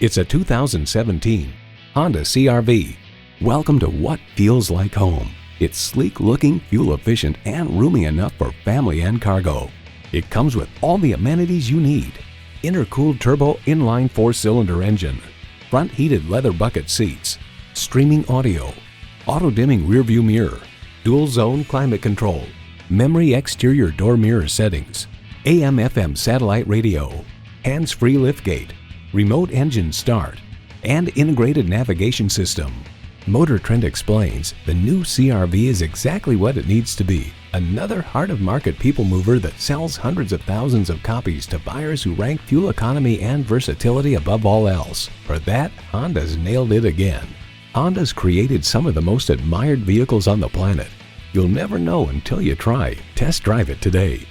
It's a 2017 Honda CR-V. Welcome to what feels like home. It's sleek looking, fuel efficient, and roomy enough for family and cargo. It comes with all the amenities you need. Intercooled turbo inline 4-cylinder engine, front heated leather bucket seats, streaming audio, auto dimming rearview mirror, dual zone climate control, memory exterior door mirror settings, AM/FM satellite radio, hands-free liftgate, remote engine start, and integrated navigation system. Motor Trend explains the new CR-V is exactly what it needs to be. Another heart-of-market people mover that sells hundreds of thousands of copies to buyers who rank fuel economy and versatility above all else. For that, Honda's nailed it again. Honda's created some of the most admired vehicles on the planet. You'll never know until you try. Test drive it today.